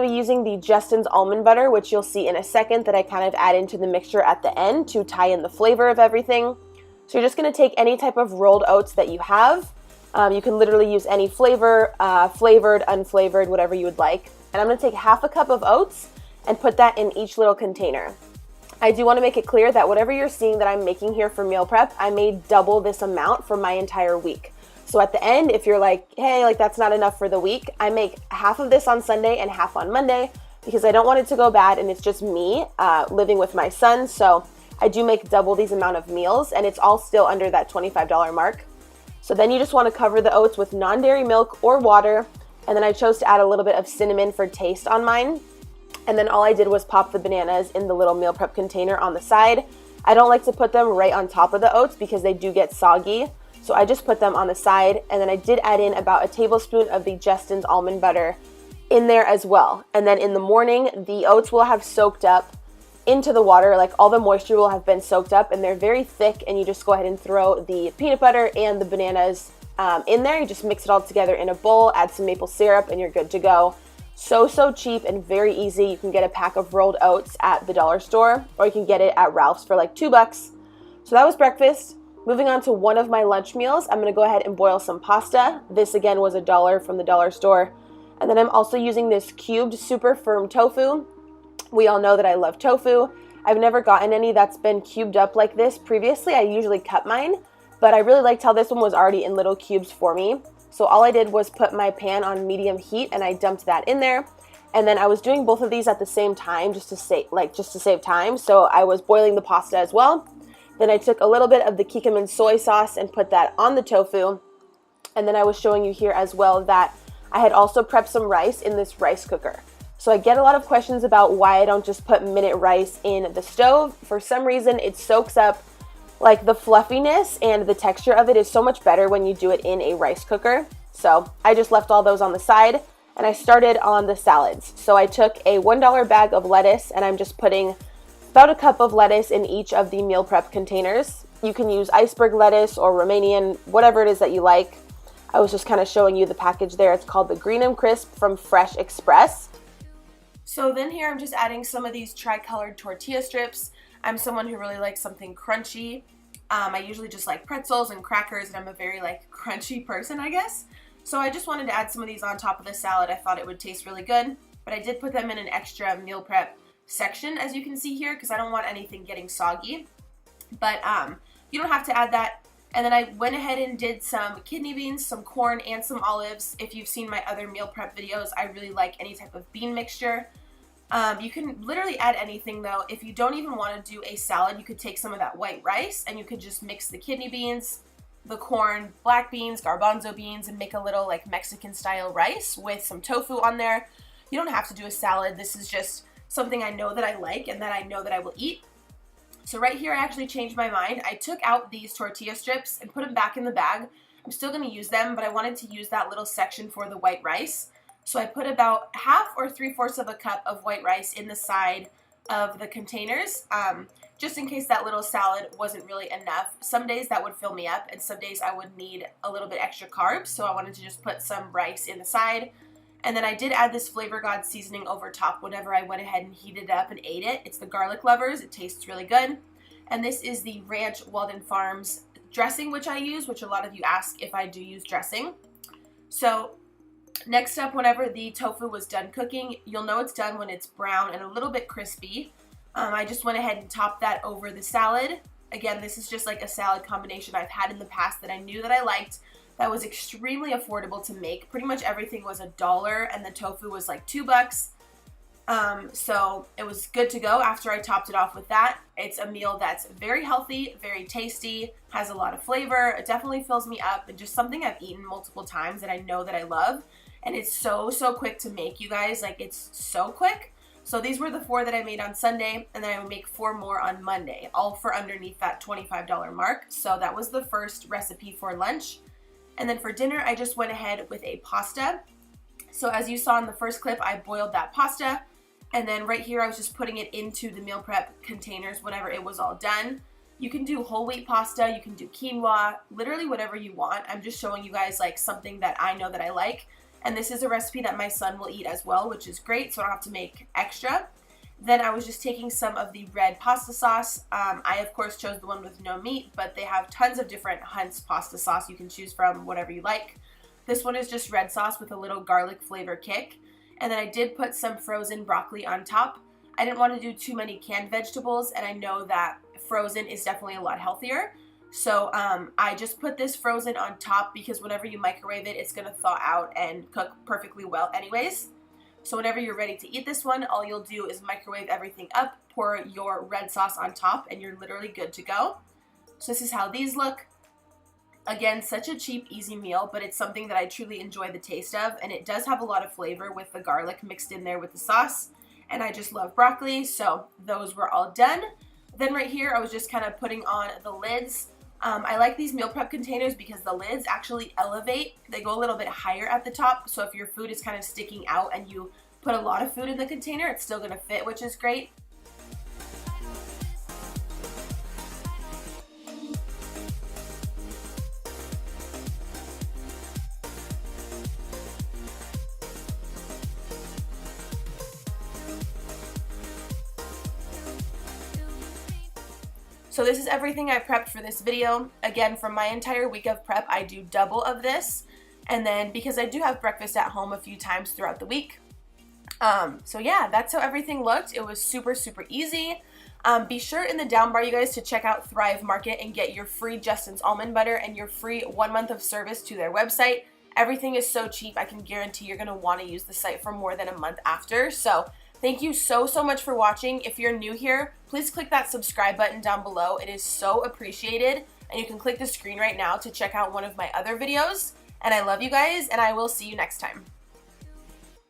I'm using the Justin's almond butter, which you'll see in a second that I kind of add into the mixture at the end to tie in the flavor of everything. So you're just going to take any type of rolled oats that you have. You can literally use any flavor, flavored, unflavored, whatever you would like. And I'm going to take half a cup of oats and put that in each little container. I do want to make it clear that whatever you're seeing that I'm making here for meal prep, I made double this amount for my entire week. So at the end, if you're like, hey, like that's not enough for the week, I make half of this on Sunday and half on Monday because I don't want it to go bad, and it's just me living with my son. So I do make double these amount of meals, and it's all still under that $25 mark. So then you just want to cover the oats with non-dairy milk or water, and then I chose to add a little bit of cinnamon for taste on mine. And then all I did was pop the bananas in the little meal prep container on the side. I don't like to put them right on top of the oats because they do get soggy. So I just put them on the side, and then I did add in about a tablespoon of the Justin's almond butter in there as well. And then in the morning, the oats will have soaked up into the water, like all the moisture will have been soaked up, and they're very thick, and you just go ahead and throw the peanut butter and the bananas in there. You just mix it all together in a bowl, add some maple syrup, and you're good to go. So cheap and very easy. You can get a pack of rolled oats at the dollar store, or you can get it at Ralph's for like $2. So that was breakfast. Moving on to one of my lunch meals, I'm going to go ahead and boil some pasta. This again was $1 from the dollar store. And then I'm also using this cubed super firm tofu. We all know that I love tofu. I've never gotten any that's been cubed up like this previously. I usually cut mine, but I really liked how this one was already in little cubes for me. So all I did was put my pan on medium heat, and I dumped that in there. And then I was doing both of these at the same time just to save time. So I was boiling the pasta as well. Then I took a little bit of the kikkoman soy sauce and put that on the tofu. And then I was showing you here as well that I had also prepped some rice in this rice cooker. So I get a lot of questions about why I don't just put minute rice in the stove. For some reason, it soaks up, like the fluffiness and the texture of it is so much better when you do it in a rice cooker. So I just left all those on the side, and I started on the salads. So I took a $1 bag of lettuce, and I'm just putting about a cup of lettuce in each of the meal prep containers. You can use iceberg lettuce or Romanian, whatever it is that you like. I was just kind of showing you the package there. It's called the Green and Crisp from Fresh Express. So then here I'm just adding some of these tri-colored tortilla strips. I'm someone who really likes something crunchy. I usually just like pretzels and crackers, and I'm a very like crunchy person, I guess. So I just wanted to add some of these on top of the salad. I thought it would taste really good, but I did put them in an extra meal prep section, as you can see here, because I don't want anything getting soggy. But you don't have to add that. And then I went ahead and did some kidney beans, some corn, and some olives. If you've seen my other meal prep videos, I really like any type of bean mixture. You can literally add anything though. If you don't even want to do a salad, you could take some of that white rice and you could just mix the kidney beans, the corn, black beans, garbanzo beans, and make a little like Mexican style rice with some tofu on there. You don't have to do a salad. This is just something I know that I like and that I know that I will eat. So right here I actually changed my mind. I took out these tortilla strips and put them back in the bag. I'm still going to use them, but I wanted to use that little section for the white rice. So I put about half or 3/4 of a cup of white rice in the side of the containers, just in case that little salad wasn't really enough. Some days that would fill me up, and some days I would need a little bit extra carbs, so I wanted to just put some rice in the side. And then I did add this Flavor God seasoning over top whenever I went ahead and heated it up and ate it. It's the Garlic Lovers. It tastes really good. And this is the Ranch Walden Farms dressing, which I use, which a lot of you ask if I do use dressing. So next up, whenever the tofu was done cooking, you'll know it's done when it's brown and a little bit crispy. I just went ahead and topped that over the salad. Again, this is just like a salad combination I've had in the past that I knew that I liked. That was extremely affordable to make. Pretty much everything was $1 and the tofu was like $2. So it was good to go after I topped it off with that. It's a meal that's very healthy, very tasty, has a lot of flavor. It definitely fills me up, and just something I've eaten multiple times that I know that I love. And it's so quick to make, you guys. Like, it's so quick. So these were the 4 that I made on Sunday, and then I would make 4 more on Monday, all for underneath that $25 mark. So that was the first recipe for lunch. And then for dinner, I just went ahead with a pasta. So as you saw in the first clip, I boiled that pasta. And then right here, I was just putting it into the meal prep containers whenever it was all done. You can do whole wheat pasta, you can do quinoa, literally whatever you want. I'm just showing you guys like something that I know that I like. And this is a recipe that my son will eat as well, which is great, so I don't have to make extra. Then I was just taking some of the red pasta sauce. I, of course, chose the one with no meat, but they have tons of different Hunt's pasta sauce you can choose from, whatever you like. This one is just red sauce with a little garlic flavor kick. And then I did put some frozen broccoli on top. I didn't want to do too many canned vegetables, and I know that frozen is definitely a lot healthier. So I just put this frozen on top because whenever you microwave it, it's going to thaw out and cook perfectly well anyways. So whenever you're ready to eat this one, all you'll do is microwave everything up, pour your red sauce on top, and you're literally good to go. So this is how these look. Again, such a cheap, easy meal, but it's something that I truly enjoy the taste of, and it does have a lot of flavor with the garlic mixed in there with the sauce, and I just love broccoli, so those were all done. Then right here, I was just kind of putting on the lids. I like these meal prep containers because the lids actually elevate. They go a little bit higher at the top, so if your food is kind of sticking out and you put a lot of food in the container, it's still going to fit, which is great. So this is everything I prepped for this video. Again, from my entire week of prep, I do double of this. And then because I do have breakfast at home a few times throughout the week. So yeah, that's how everything looked. It was super, super easy. Be sure in the down bar, you guys, to check out Thrive Market and get your free Justin's almond butter and your free 1 month of service to their website. Everything is so cheap, I can guarantee you're going to want to use the site for more than a month after. So thank you so much for watching. If you're new here, please click that subscribe button down below. It is so appreciated. And you can click the screen right now to check out one of my other videos. And I love you guys, and I will see you next time.